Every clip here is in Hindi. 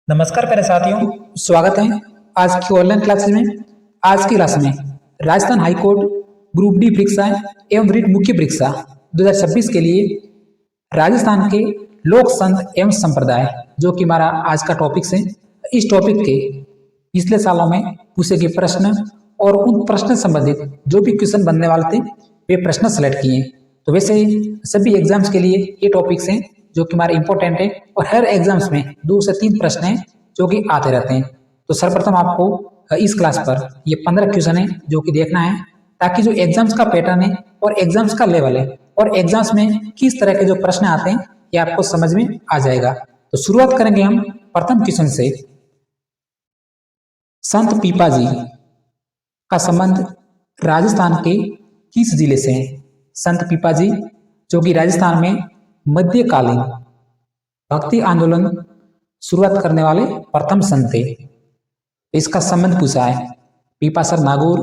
नमस्कार प्यारे साथियों, स्वागत है आज की ऑनलाइन क्लासेस में। आज की क्लास में Rajasthan high court group D परीक्षा एवं रीट मुख्य परीक्षा 2026 के लिए राजस्थान के लोक संत एवं संप्रदाय जो कि हमारा आज का टॉपिक है। इस टॉपिक के पिछले सालों में पूछे गए प्रश्न और उन प्रश्न संबंधित जो भी क्वेश्चन बनने वाले थे वे प्रश्न सेलेक्ट किए। तो वैसे सभी एग्जाम्स के लिए ये टॉपिक्स हैं जो कि हमारे इंपॉर्टेंट है और हर एग्जाम्स में 2 से 3 प्रश्न हैं जो कि आते रहते हैं। तो सर्वप्रथम आपको इस क्लास पर ये 15 क्वेश्चन है जो कि देखना है, ताकि जो एग्जाम्स का पैटर्न है और एग्जाम्स का लेवल है और एग्जाम्स में किस तरह के जो प्रश्न आते हैं ये आपको समझ में आ जाएगा। तो शुरुआत करेंगे हम प्रथम क्वेश्चन से। संत पीपा जी का संबंध राजस्थान के किस जिले से है? संत पीपा जी जो कि राजस्थान में मध्यकालीन भक्ति आंदोलन शुरुआत करने वाले प्रथम संत थे। इसका संबंध पूछा है पीपासर नागौर,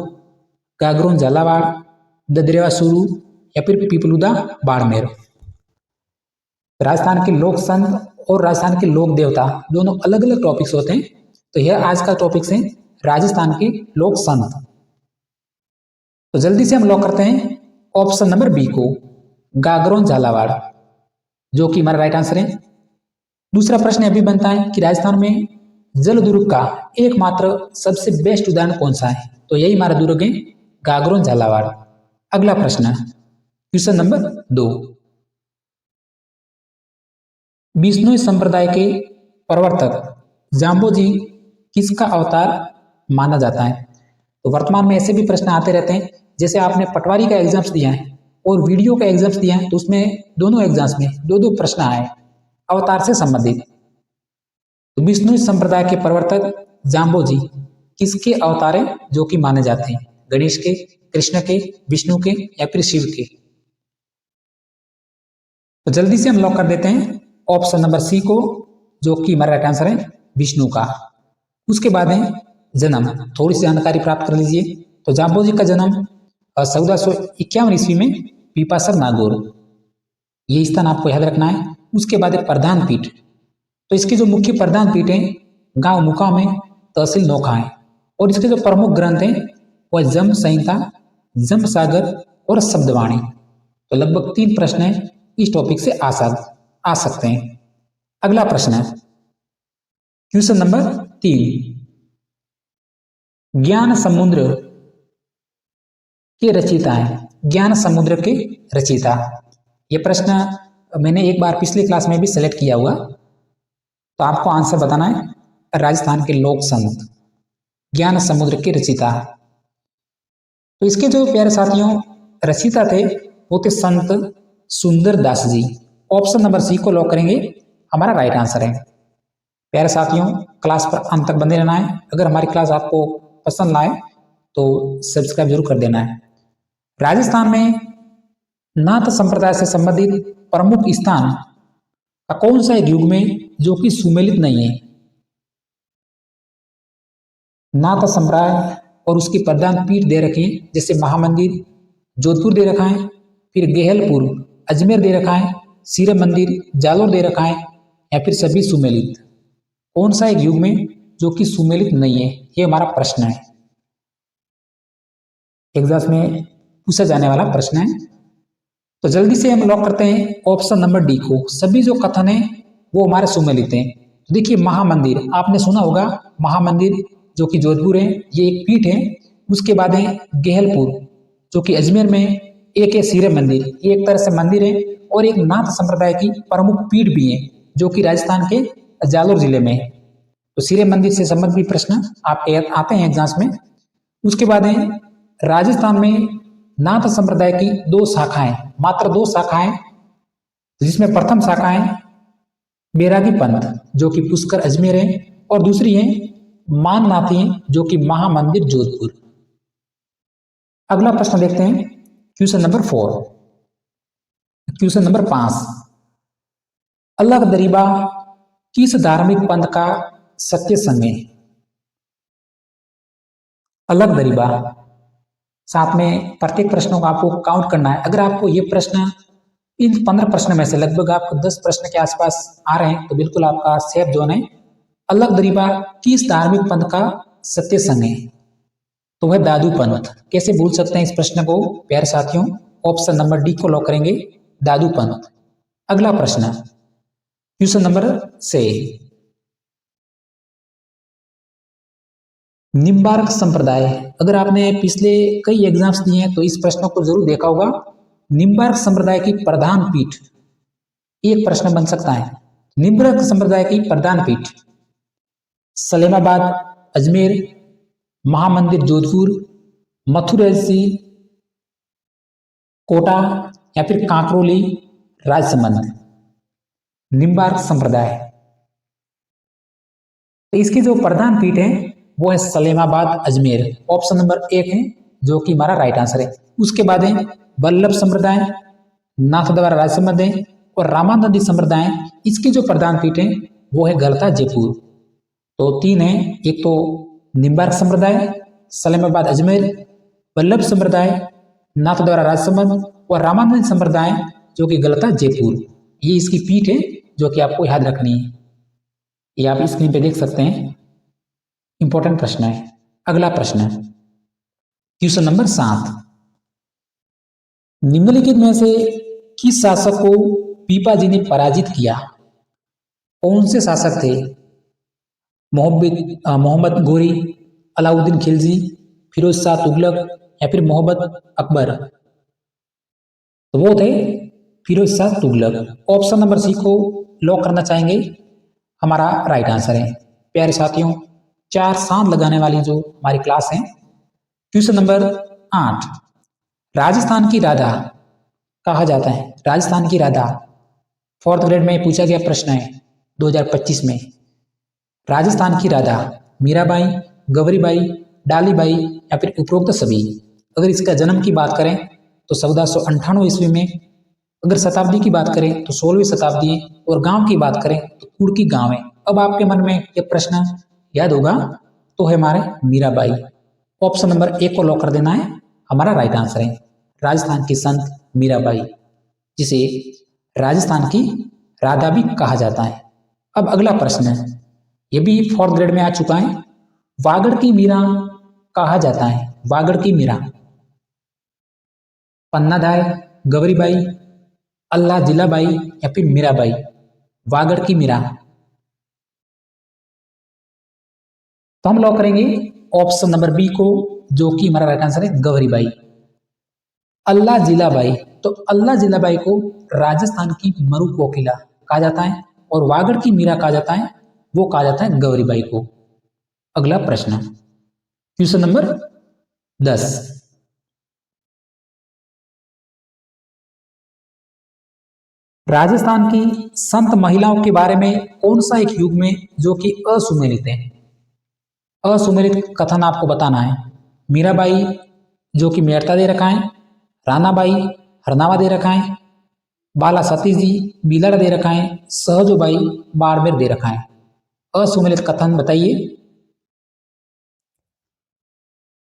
गागरोन झालावाड़, ददरेवा सुरू या फिर पीपलुदा बाड़मेर। राजस्थान के लोक संत और राजस्थान के लोक देवता दोनों अलग अलग टॉपिक्स होते हैं। तो यह आज का टॉपिक्स है राजस्थान के लोक संत। तो जल्दी से हम लॉक करते हैं ऑप्शन नंबर बी को, गागरोन झालावाड़, जो कि हमारा राइट आंसर है। दूसरा प्रश्न अभी बनता है कि राजस्थान में जल दुर्ग का एकमात्र सबसे बेस्ट उदाहरण कौन सा है? तो यही हमारा दुर्ग है, गागरोन झालावाड़। अगला प्रश्न क्वेश्चन नंबर 2, बिश्नोई संप्रदाय के प्रवर्तक जाम्बोजी किसका अवतार माना जाता है? तो वर्तमान में ऐसे भी प्रश्न आते रहते हैं, जैसे आपने पटवारी का एग्जाम्स दिया है और वीडियो का एग्जाम्स दिया है, तो उसमें दोनों एग्जाम्स में दो प्रश्न आए अवतार से संबंधित। तो विष्णु संप्रदाय के प्रवर्तक जाम्बोजी किसके अवतार हैं जो कि माने जाते हैं? गणेश के, कृष्ण के, विष्णु के या फिर शिव के? तो जल्दी से हम लॉक कर देते हैं ऑप्शन नंबर सी को, जो कि हमारा राइट आंसर है विष्णु का। उसके बाद है जन्म, थोड़ी सी जानकारी प्राप्त कर लीजिए। तो जाम्बोजी का जन्म 1451 ईस्वी में पीपासर नागौर, ये स्थान आपको याद रखना है। उसके बाद है प्रधान पीठ। तो इसके जो मुख्य प्रधान पीठ है गांव मुकाम है, तहसील नोखा है, और इसके जो प्रमुख ग्रंथ हैं वह जम संहिता, जम सागर और शब्दवाणी। तो लगभग 3 प्रश्न है इस टॉपिक से आ सकते हैं। अगला प्रश्न है क्वेश्चन नंबर 3, ज्ञान समुद्र के रचयिता है। ज्ञान समुद्र के रचयिता, यह प्रश्न मैंने एक बार पिछली क्लास में भी सेलेक्ट किया हुआ। तो आपको आंसर बताना है राजस्थान के लोक संत ज्ञान समुद्र के रचयिता। तो इसके जो प्यारे साथियों रचयिता थे वो थे संत सुंदर Das ji. Option number C को लॉक करेंगे, हमारा राइट आंसर है। प्यारे साथियों क्लास पर अंत तक बने रहना है। अगर हमारी क्लास आपको पसंद आए तो सब्सक्राइब जरूर कर देना है। राजस्थान में नाथ संप्रदाय से संबंधित प्रमुख स्थान का कौन सा एक युग में जो कि सुमेलित नहीं है? नाथ संप्रदाय और उसकी प्रधान पीठ दे रखी है, जैसे महामंदिर जोधपुर दे रखा है, फिर गेहलपुर अजमेर दे रखा है, सीरम मंदिर जालोर दे रखा है, या फिर सभी सुमेलित। कौन सा एक युग में जो कि सुमेलित नहीं है, ये हमारा प्रश्न है, एग्जाम में पूछा जाने वाला प्रश्न है। तो जल्दी से हम लॉक करते हैं ऑप्शन नंबर डी को, सभी जो कथन है वो हमारे सुमेलित हैं। देखिए महामंदिर आपने सुना होगा, महामंदिर जो कि जोधपुर है ये एक पीठ है। उसके बाद है गेहलपुर जो कि अजमेर में, एक है सीरम मंदिर, ये एक तरह से मंदिर है, और एक नाथ संप्रदाय की प्रमुख पीठ भी है जो कि राजस्थान के जालोर जिले में है। तो सीरम मंदिर से संबंधित भी प्रश्न आपके आते हैं एग्जाम्स में। उसके बाद है राजस्थान में नाथ संप्रदाय की 2 शाखाएं, मात्र 2 शाखाएं, जिसमें प्रथम शाखा है बैरागी पंथ जो कि पुष्कर अजमेर है, और दूसरी है माननाथी जो कि महामंदिर जोधपुर। अगला प्रश्न देखते हैं क्वेश्चन नंबर 4, क्वेश्चन नंबर 5, अलग दरीबा किस धार्मिक पंथ का सत्य संघ है? अलग दरीबा, साथ में प्रत्येक प्रश्नों को आपको काउंट करना है। अगर आपको ये प्रश्न इन 15 प्रश्न में से लगभग आपको 10 प्रश्न के आसपास आ रहे हैं तो बिल्कुल आपका सेफ जोन है। अलग दरीबा किस धार्मिक पंथ का सत्य संग है? तो वह दादू पंथ। कैसे भूल सकते हैं इस प्रश्न को प्यारे साथियों? ऑप्शन नंबर डी को लॉक करेंगे, दादू पंथ। अगला प्रश्न क्वेश्चन नंबर 6, निम्बार्क संप्रदाय। अगर आपने पिछले कई एग्जाम्स दिए हैं तो इस प्रश्न को जरूर देखा होगा। निम्बार्क संप्रदाय की प्रधान पीठ, एक प्रश्न बन सकता है। निम्बार्क संप्रदाय की प्रधान पीठ सलेमाबाद, अजमेर, महामंदिर जोधपुर, मथुरा, कोटा या फिर कांकरोली, राजसमंद। निम्बार्क संप्रदाय, तो इसकी जो प्रधान पीठ है वो है सलेमाबाद, अजमेर। ऑप्शन नंबर 1 है जो कि हमारा राइट आंसर है। उसके बाद है वल्लभ संप्रदाय, नाथद्वारा राजसमंद है और रामानंदी संप्रदाय। इसकी जो प्रधान पीठ है वो है गलता, जयपुर। तो 3 है, एक तो निम्बार्क संप्रदाय, सलेमाबाद, अजमेर, वल्लभ संप्रदाय, नाथद्वारा राजसमंद और रामानंदी संप्रदाय जो कि गलता, जयपुर। ये इसकी पीठ है जो कि आपको याद रखनी है। ये आप स्क्रीन पे देख सकते हैं, इंपॉर्टेंट प्रश्न है। अगला प्रश्न क्वेश्चन नंबर 7, निम्नलिखित में से किस शासक को पीपा जी ने पराजित किया? कौन से शासक थे? मोहम्मद गोरी, अलाउद्दीन खिलजी, फिरोज शाह तुगलक या फिर मोहम्मद अकबर? तो वो थे Firoz Shah Tughlaq. Option number C को लॉक करना चाहेंगे, हमारा राइट आंसर है। प्यारे साथियों, 4 साल लगाने वाली जो हमारी क्लास है। क्वेश्चन नंबर 8, राजस्थान की राधा कहा जाता है? राजस्थान की राधा 4th ग्रेड में पूछा गया प्रश्न है 2025 में। राजस्थान की राधा मीराबाई, गौरीबाई, डालीबाई या फिर उपरोक्त सभी? अगर इसका जन्म की बात करें तो 1498 ईस्वी में, अगर शताब्दी की बात करें तो 16वीं शताब्दी और गांव की बात करें तो कुड़की गांव है। अब आपके मन में यह प्रश्न याद होगा तो है हमारे मीराबाई। ऑप्शन नंबर 1 को लॉक कर देना है, हमारा राइट आंसर है। राजस्थान की संत मीराबाई, जिसे राजस्थान की राधा भी कहा जाता है। अब अगला प्रश्न, ये भी 4th ग्रेड में आ चुका है। वागड़ की मीरा कहा जाता है? वागड़ की मीरा पन्नाधाय, गौरीबाई, अल्लाह जिलाबाई या फिर मीराबाई? वागड़ की मीरा, तो हम लॉक करेंगे ऑप्शन नंबर बी को जो कि हमारा राइट आंसर है, गौरीबाई। अल्लाह जिलाबाई, तो अल्लाह जिलाबाई को राजस्थान की मरु कोकिला कहा जाता है और वागड़ की मीरा कहा जाता है, वो कहा जाता है गौरीबाई को। अगला प्रश्न क्वेश्चन नंबर 10, राजस्थान की संत महिलाओं के बारे में कौन सा एक युग में जो कि असुमेलित है? असुमेलित कथन आपको बताना है। मीराबाई जो कि मेड़ता दे रखा है, रानाबाई हरनावा दे रखा है, बाला सतीश जी बिलाड़ा दे रखा है, सहजोबाई बाड़मेर दे रखा है। असुमेलित कथन बताइए।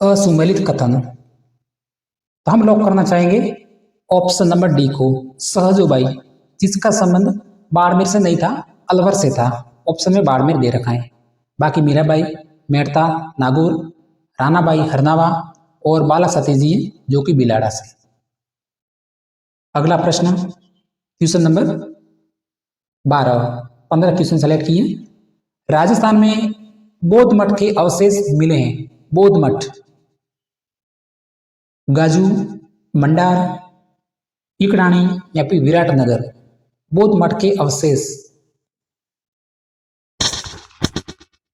असुमेलित कथन, तो हम लॉक करना चाहेंगे ऑप्शन नंबर डी को, सहजोबाई, जिसका संबंध बाड़मेर से नहीं था, अलवर से था। ऑप्शन में बाड़मेर दे रखा है। बाकी मीराबाई मेड़ता, नागौर, रानाबाई हरनावा और बाला सतीश जी जो कि बिलाड़ा से। अगला प्रश्न क्वेश्चन नंबर 12, 15 क्वेश्चन सेलेक्ट किए। राजस्थान में बौद्ध मठ के अवशेष मिले हैं। बौद्ध मठ गाजू, मंडार, इकड़ानी या फिर विराटनगर? बौद्ध मठ के अवशेष,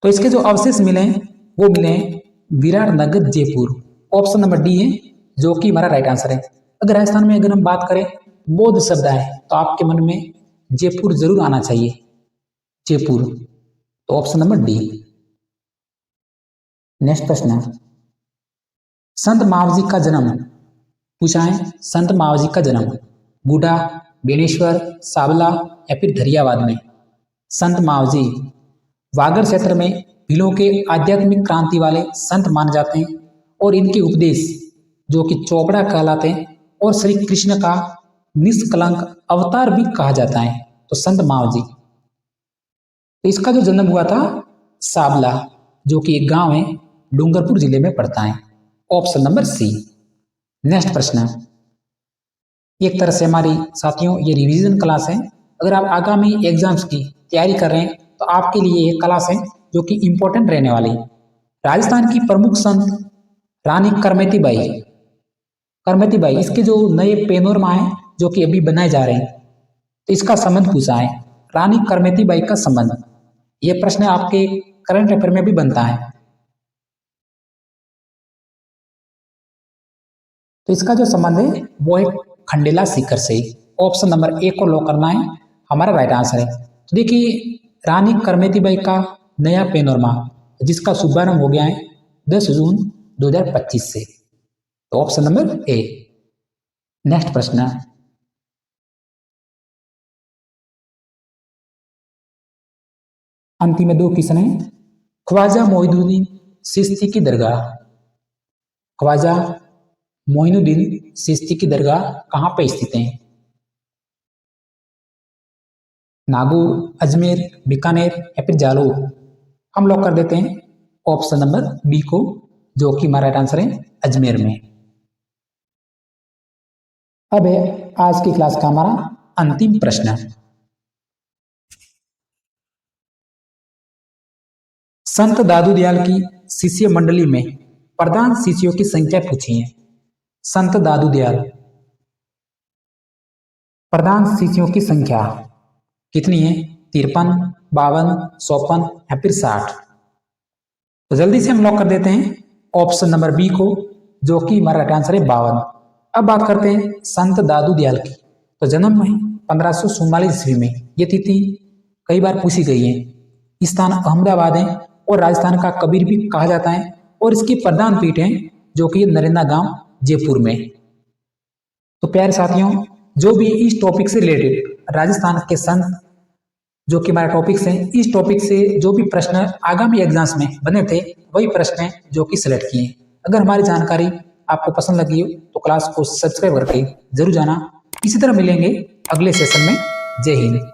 तो इसके जो अवशेष मिले हैं वो मिले हैं Viratnagar, Jaipur. Option number D है जो कि हमारा राइट आंसर है। अगर राजस्थान में अगर हम बात करें बौद्ध शब्द है तो आपके मन में जयपुर जरूर आना चाहिए, जयपुर। तो ऑप्शन नंबर डी। नेक्स्ट प्रश्न, संत मावजी का जन्म पूछा है। संत मावजी का जन्म गुडा, बेनेश्वर, सावला या फिर धरियावाद में? संत मावजी वागड़ क्षेत्र में भीलों के आध्यात्मिक क्रांति वाले संत माने जाते हैं और इनके उपदेश जो कि चौपड़ा कहलाते हैं और श्री कृष्ण का निष्कलंक अवतार भी कहा जाता है। तो संत मावजी, तो इसका जो जन्म हुआ था साबला, जो कि एक गांव है, डूंगरपुर जिले में पड़ता है। ऑप्शन नंबर सी। नेक्स्ट प्रश्न, एक तरह से हमारी साथियों ये रिवीजन क्लास है। अगर आप आगामी एग्जाम्स की तैयारी कर रहे हैं तो आपके लिए ये क्लास है जो कि इंपॉर्टेंट रहने वाली। राजस्थान की प्रमुख संत रानी करमती बाई इसके जो नए पेनोरमा है जो कि अभी बनाए जा रहे हैं, तो इसका संबंध पूछा है। रानी करमती बाई का संबंध, यह प्रश्न आपके करंट अफेयर में भी बनता है। तो इसका जो संबंध है वो है खंडेला सीकर से। ऑप्शन नंबर ए को लॉक करना है, हमारा राइट आंसर है। तो देखिए, रानी करमती बाई का नया पेनोरमा जिसका शुभारंभ हो गया है 10 जून 2025 से, तो ऑप्शन नंबर ए। नेक्स्ट प्रश्न, अंतिम में 2 क्वेश्चन है। ख्वाजा मोइनुद्दीन चिश्ती की दरगाह, ख्वाजा मोइनुद्दीन चिश्ती की दरगाह कहाँ पे स्थित है? नागौर, अजमेर, बीकानेर या फिर जालोर? हम लोग कर देते हैं ऑप्शन नंबर बी को, जो कि हमारा राइट आंसर है अजमेर में। अब है आज की क्लास का हमारा अंतिम प्रश्न। संत दादू दयाल की शिष्य मंडली में प्रधान शिष्यों की संख्या पूछी है। संत दादू दयाल प्रधान शिष्यों की संख्या कितनी है? 53, 52, 54 या फिर 60? तो जल्दी से हम लॉक कर देते हैं ऑप्शन नंबर बी को, जो कि हमारा राइट आंसर है 52। अब बात करते हैं संत दादू दयाल की। तो जन्म है 1544 ईस्वी में। ये तिथि कई बार पूछी गई है। स्थान अहमदाबाद है और राजस्थान का कबीर भी कहा जाता है, और इसकी प्रधान पीठ है जो कि नरेंद्र गांव जयपुर में। तो प्यारे साथियों, जो भी इस टॉपिक से रिलेटेड राजस्थान के संत जो कि हमारा टॉपिक्स हैं, इस टॉपिक से जो भी प्रश्न आगामी एग्जाम्स में बने थे वही प्रश्न हैं जो कि सिलेक्ट किए। अगर हमारी जानकारी आपको पसंद लगी हो तो क्लास को सब्सक्राइब करके जरूर जाना। इसी तरह मिलेंगे अगले सेशन में। जय हिंद।